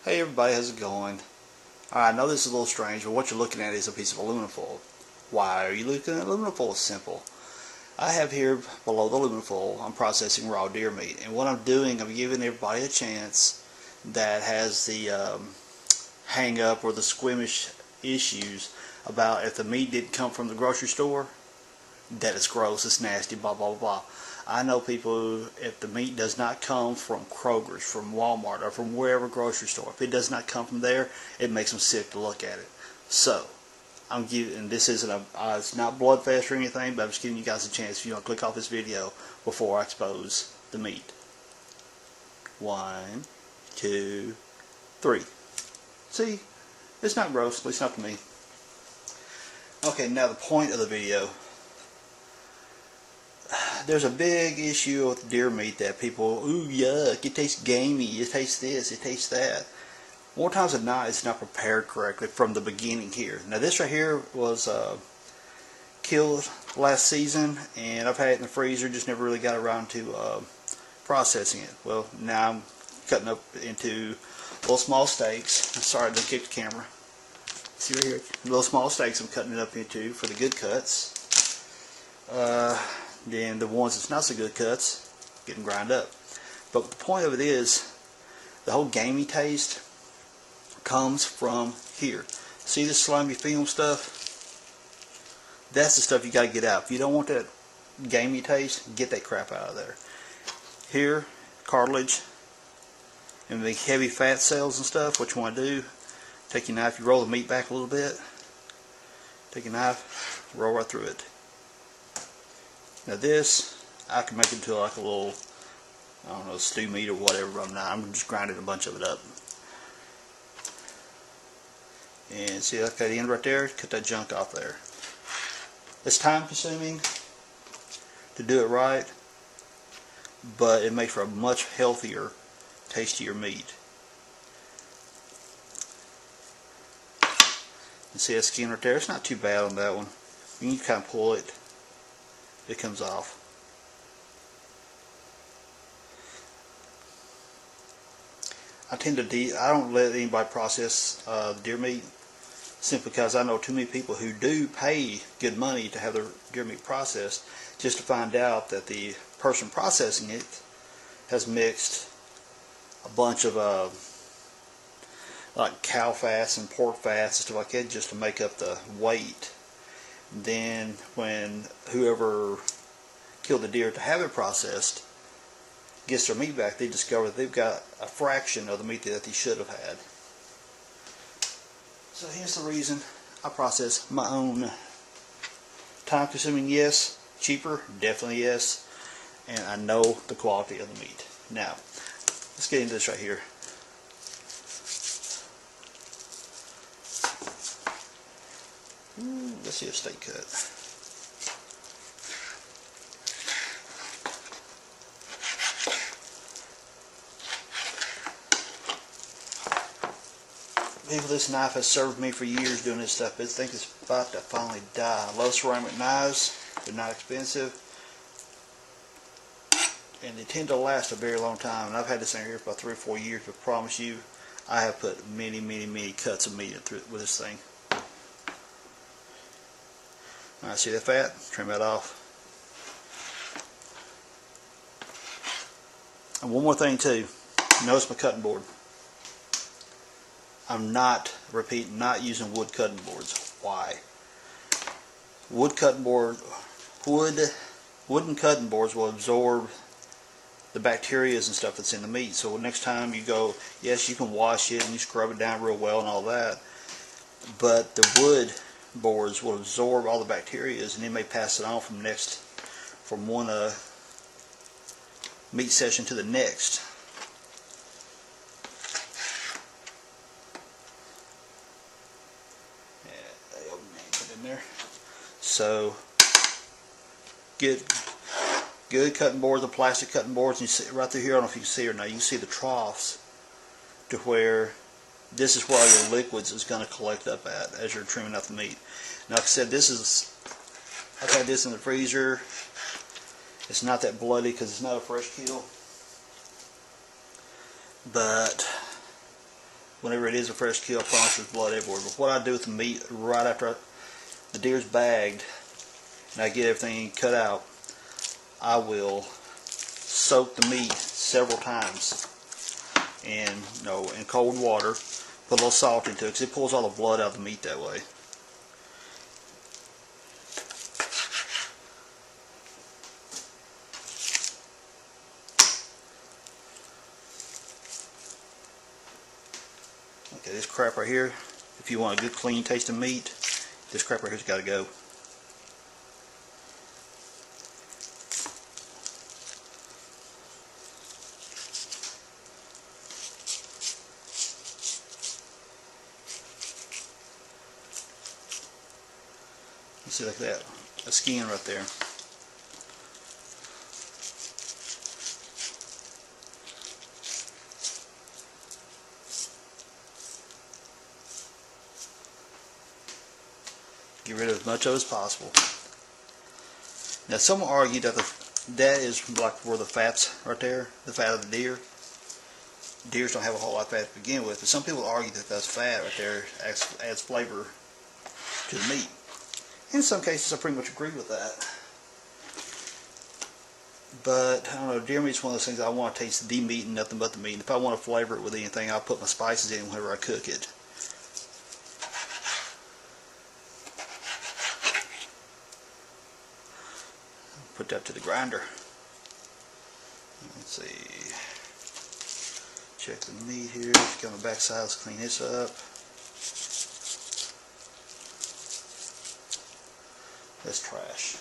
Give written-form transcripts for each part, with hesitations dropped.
Hey everybody, how's it going? Alright, I know this is a little strange, but what you're looking at is a piece of aluminum foil. Why are you looking at aluminum foil? It's simple. I have here below the aluminum foil, I'm processing raw deer meat. And what I'm doing, I'm giving everybody a chance that has the hang up or the squeamish issues about if the meat didn't come from the grocery store, that it's gross, it's nasty, blah blah blah. I know people, if the meat does not come from Kroger's, from Walmart, or from wherever grocery store, if it does not come from there, it makes them sick to look at it. So, I'm giving, and this isn't it's not bloodfest or anything, but I'm just giving you guys a chance if you want to click off this video before I expose the meat. 1, 2, 3. See, it's not gross, at least not to me. Okay, now the point of the video. There's a big issue with deer meat that people, ooh yuck, it tastes gamey, it tastes this, it tastes that. More times than not, it's not prepared correctly from the beginning here. Now this right here was killed last season, and I've had it in the freezer, just never really got around to processing it. Well, now I'm cutting up into little small steaks. Sorry, I didn't kick the camera. See right here, little small steaks I'm cutting it up into for the good cuts. Then the ones that's not so good cuts, getting ground up. But the point of it is, the whole gamey taste comes from here. See this slimy film stuff? That's the stuff you got to get out. If you don't want that gamey taste, get that crap out of there. Here, cartilage, and the heavy fat cells and stuff, what you want to do, take your knife, you roll the meat back a little bit, take your knife, roll right through it. Now this, I can make it into like a little, I don't know, stew meat or whatever. I'm just grinding a bunch of it up. And see that end right there? Cut that junk off there. It's time consuming to do it right, but it makes for a much healthier, tastier meat. You see that skin right there? It's not too bad on that one. You can kind of pull it. It comes off. I don't let anybody process deer meat simply because I know too many people who do pay good money to have their deer meat processed, just to find out that the person processing it has mixed a bunch of like cow fats and pork fats and stuff like that just to make up the weight. Then when whoever killed the deer to have it processed gets their meat back, they discover that they've got a fraction of the meat that they should have had. So here's the reason I process my own. Time consuming, yes. Cheaper, definitely yes. And I know the quality of the meat. Now, let's get into this right here. Let's see a steak cut. People, this knife has served me for years doing this stuff. I think it's about to finally die. I love ceramic knives. They're not expensive. And they tend to last a very long time. And I've had this thing here for about 3 or 4 years, but I promise you, I have put many, many, many cuts of meat through with this thing. Alright, see that fat? Trim that off. And one more thing too. Notice my cutting board. I'm not using wood cutting boards. Why? Wooden cutting boards will absorb the bacteria and stuff that's in the meat. So next time you go, yes, you can wash it and you scrub it down real well and all that, but the wood boards will absorb all the bacteria and it may pass it on from one meat session to the next. Put in there. So get good cutting boards, the plastic cutting boards, and you see right through here. I don't know if you can see or not. You can see the troughs to where this is where all your liquids is going to collect up at as you're trimming out the meat. Now, like I said, I've had this in the freezer. It's not that bloody because it's not a fresh kill. But whenever it is a fresh kill, I promise there's blood everywhere. But what I do with the meat right after the deer's bagged and I get everything cut out, I will soak the meat several times in, in cold water. Put a little salt into it because it pulls all the blood out of the meat that way. Okay, this crap right here, if you want a good clean tasting meat, this crap right here's got to go. See, like that, a skin right there. Get rid of as much of it as possible. Now, some will argue that that is like where the fat's right there, the fat of the deer. Deers don't have a whole lot of fat to begin with, but some people argue that that's fat right there adds flavor to the meat. In some cases, I pretty much agree with that. But, I don't know, deer meat's one of those things I want to taste the meat and nothing but the meat. If I want to flavor it with anything, I'll put my spices in whenever I cook it. Put that to the grinder. Let's see. Check the meat here. Get on the back side, let's clean this up. That's trash.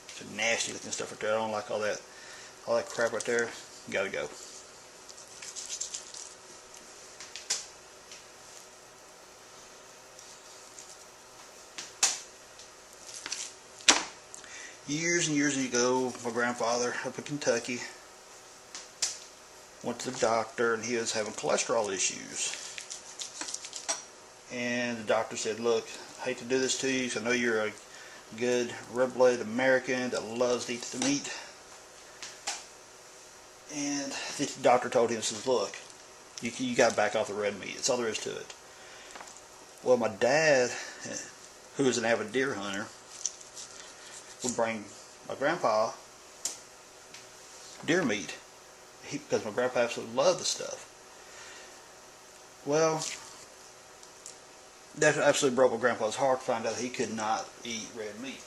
It's nasty looking stuff right there. I don't like all that crap right there. Gotta go. Years and years ago, my grandfather up in Kentucky went to the doctor and he was having cholesterol issues. And the doctor said, "Look, I hate to do this to you, so I know you're a good red-blooded American that loves to eat the meat." And the doctor told him, says, "Look, you got to back off the red meat. That's all there is to it." Well, my dad, who was an avid deer hunter, would bring my grandpa deer meat because my grandpa absolutely loved the stuff. Well, that absolutely broke my grandpa's heart to find out he could not eat red meat.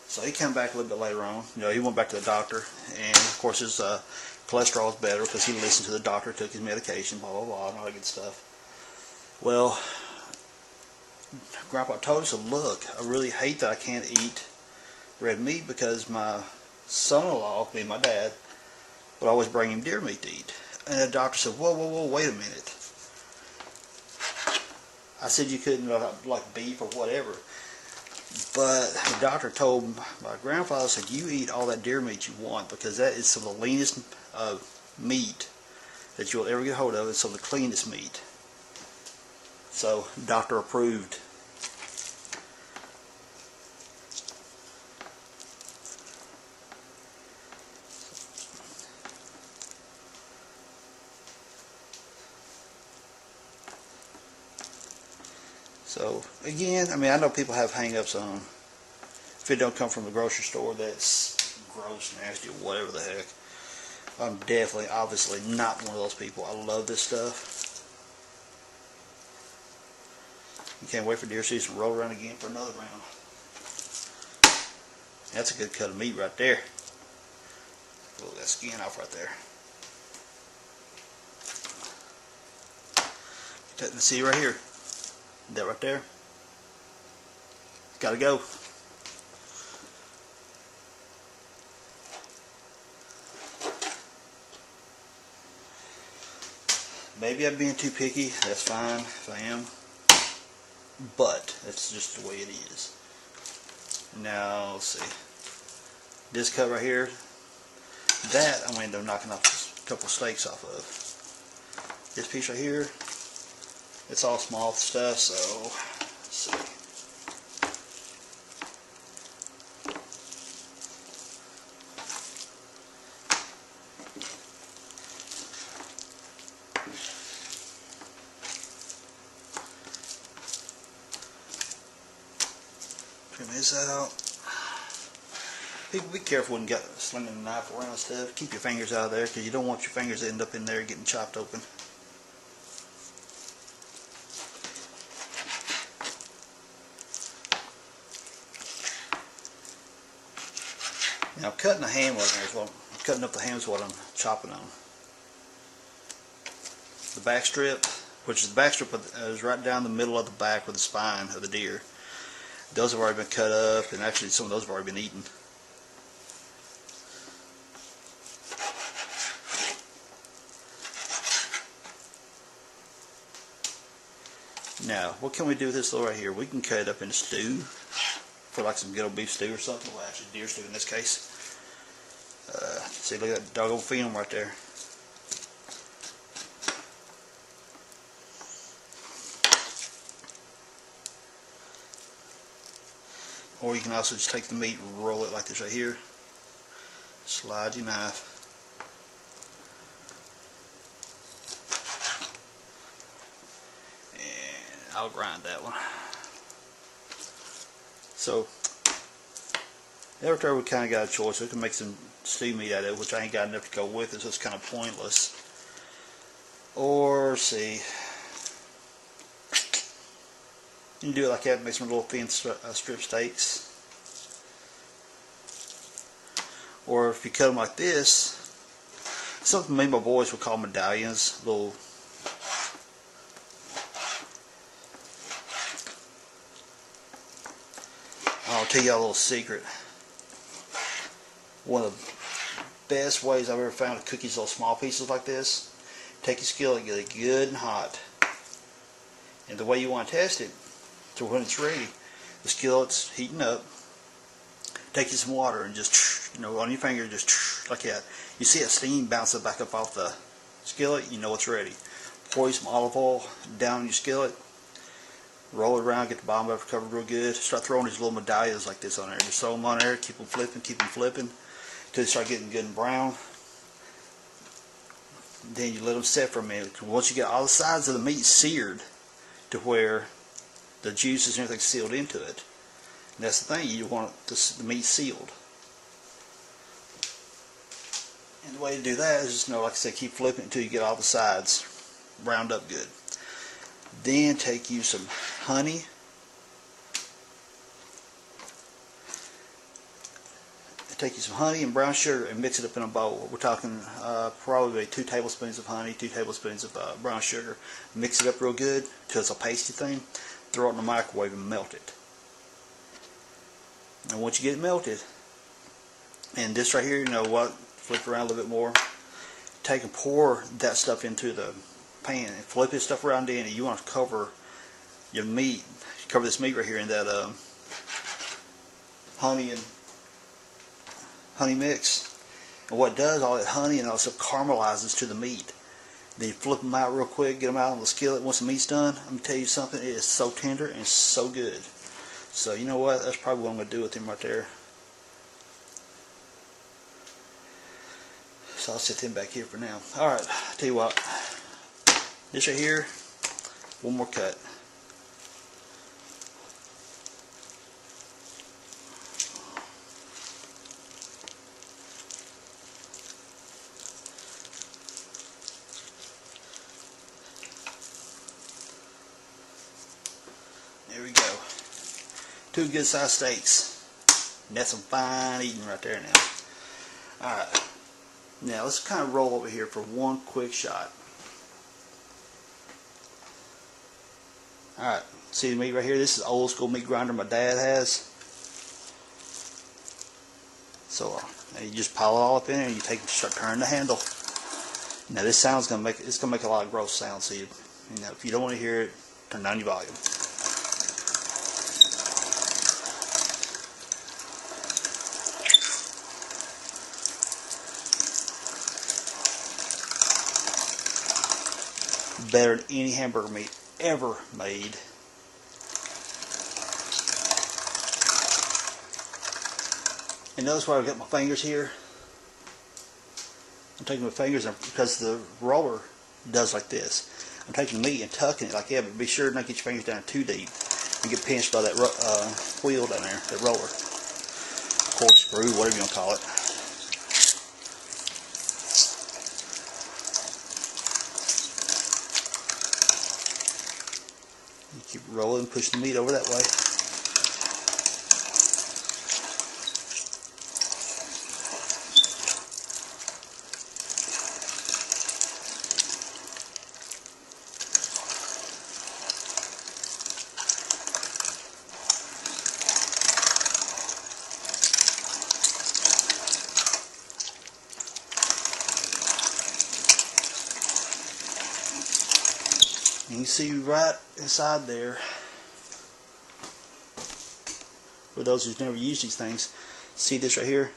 So he came back a little bit later on. He went back to the doctor, and of course his cholesterol was better because he listened to the doctor, took his medication, blah blah blah, and all that good stuff. Well, Grandpa told us, "Look, I really hate that I can't eat red meat because my son-in-law, me and my dad, would always bring him deer meat to eat." And the doctor said, "Whoa, whoa, whoa, wait a minute." I said you couldn't like beef or whatever. But the doctor told my grandfather, said, "You eat all that deer meat you want because that is some of the leanest meat that you'll ever get hold of. It's some of the cleanest meat." So, doctor approved. So, again, I mean, I know people have hang-ups on if it don't come from the grocery store that's gross, nasty, or whatever the heck. I'm definitely, obviously, not one of those people. I love this stuff. You can't wait for deer season to roll around again for another round. That's a good cut of meat right there. Pull that skin off right there. See right here. That right there. Gotta go. Maybe I'm being too picky. That's fine if I am. But that's just the way it is. Now, let's see. This cut right here, that I'm going to end up knocking off a couple of steaks off of. This piece right here, it's all small stuff, so let's see. Trim this out. People, be careful when you got slinging the knife around stuff. Keep your fingers out of there because you don't want your fingers to end up in there getting chopped open. Now cutting the ham right there is what cutting up the ham is what I'm chopping on. The back strip, which is the back strip is right down the middle of the back with the spine of the deer. Those have already been cut up, and actually some of those have already been eaten. Now, what can we do with this little right here? We can cut it up into stew, for like some good old beef stew or something. Well, actually deer stew in this case. See, look at that doggone film right there. Or you can also just take the meat and roll it like this right here. Slide your knife. And I'll grind that one. So, there we kind of got a choice. We can make some stew meat out of it, which I ain't got enough to go with it, so it's kind of pointless. Or, see, you can do it like that, make some little thin strip steaks. Or if you cut them like this, something me and my boys would call medallions, little I'll tell you a little secret. One of the best ways I've ever found to cook these little small pieces like this, take your skillet, get it good and hot. And the way you want to test it, so when it's ready, the skillet's heating up, take you some water and just, you know, on your finger, just like that. You see that steam bouncing back up off the skillet, you know it's ready. Pour you some olive oil down in your skillet, roll it around, get the bottom of it covered real good. Start throwing these little medallions like this on there. Just throw them on there, keep them flipping, until they start getting good and brown. Then you let them set for a minute. Once you get all the sides of the meat seared to where the juices and everything sealed into it, and that's the thing, you want the meat sealed. And the way to do that is just, you know, like I said, keep flipping until you get all the sides browned up good. Then take you some honey, and brown sugar and mix it up in a bowl. We're talking probably 2 tablespoons of honey, 2 tablespoons of brown sugar. Mix it up real good till it's a pasty thing. Throw it in the microwave and melt it. And once you get it melted, and this right here, you know what, flip it around a little bit more. Take and pour that stuff into the pan and flip this stuff around in it. You want to cover your meat, cover this meat right here in that honey mix. And what it does, all that honey and all that stuff caramelizes to the meat. Then you flip them out real quick, get them out on the skillet. Once the meat's done, I'm going to tell you something, it is so tender and so good. So you know what, that's probably what I'm going to do with them right there. So I'll set them back here for now. Alright, tell you what, this right here, one more cut. There we go. 2 good sized steaks. And that's some fine eating right there now. Alright. Now let's kind of roll over here for one quick shot. Alright. See the meat right here? This is old school meat grinder my dad has. So you just pile it all up in there and you start turning the handle. Now this sound's gonna make a lot of gross sounds, so you know, if you don't want to hear it, turn down your volume. Better than any hamburger meat ever made. And notice where I've got my fingers here. I'm taking my fingers, because the roller does like this. I'm taking the meat and tucking it like that, but be sure not to get your fingers down too deep. and get pinched by that wheel down there, that roller, corkscrew, whatever you want to call it. You keep rolling, pushing the meat over that way. And you see right inside there, for those who've never used these things, see this right here?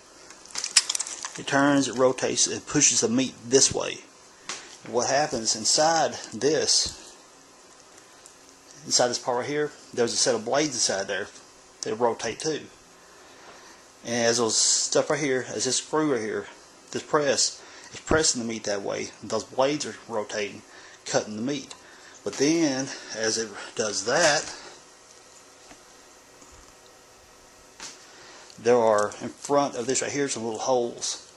It turns, it rotates, it pushes the meat this way. And what happens inside this part right here, there's a set of blades inside there that rotate too. And as those stuff right here, as this screw right here, this press, is pressing the meat that way, and those blades are rotating, cutting the meat. But then, as it does that, there are, in front of this right here, some little holes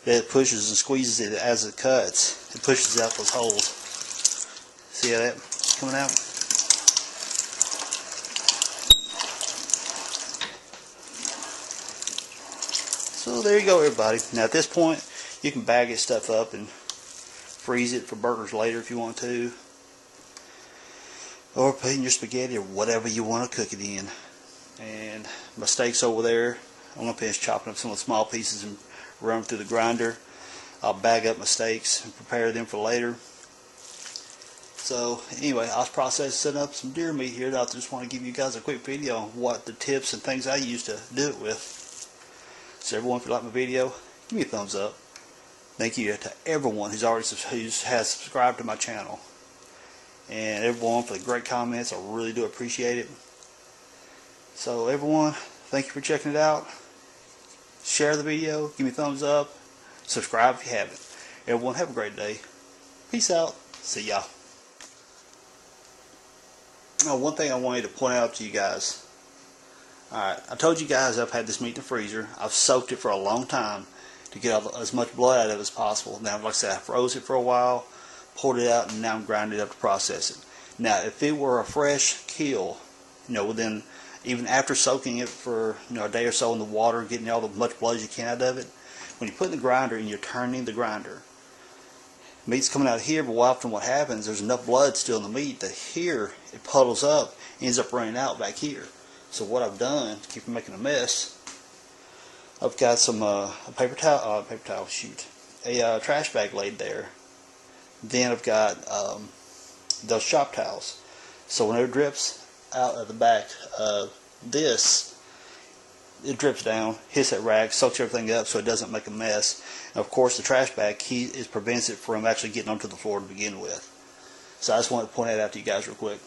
that it pushes and squeezes it as it cuts. It pushes out those holes. See how that's coming out? So there you go, everybody. Now at this point, you can bag this stuff up and freeze it for burgers later if you want to. Or put in your spaghetti or whatever you want to cook it in. And my steaks over there, I'm going to finish chopping up some of the small pieces and run them through the grinder. I'll bag up my steaks and prepare them for later. So anyway, I was setting up some deer meat here. I just want to give you guys a quick video on what the tips and things I use to do it with. So everyone, if you like my video, give me a thumbs up. Thank you to everyone who has subscribed to my channel. And everyone for the great comments. I really do appreciate it. So everyone, thank you for checking it out. Share the video, give me a thumbs up, subscribe if you haven't. Everyone have a great day. Peace out. See y'all. Now, one thing I wanted to point out to you guys. Alright, I told you guys I've had this meat in the freezer. I've soaked it for a long time to get as much blood out of it as possible. Now, like I said, I froze it for a while, poured it out, and now I'm grinding it up to process it. Now, if it were a fresh kill, within, even after soaking it for a day or so in the water, getting all the much blood as you can out of it, when you put it in the grinder and you're turning the grinder, meat's coming out here, but often what happens, there's enough blood still in the meat that here it puddles up, ends up running out back here. So what I've done to keep from making a mess, I've got some a trash bag laid there. Then I've got those shop towels. So whenever it drips out of the back of this, it drips down, hits that rag, soaks everything up so it doesn't make a mess. And of course the trash bag prevents it from actually getting onto the floor to begin with. So I just wanted to point that out to you guys real quick.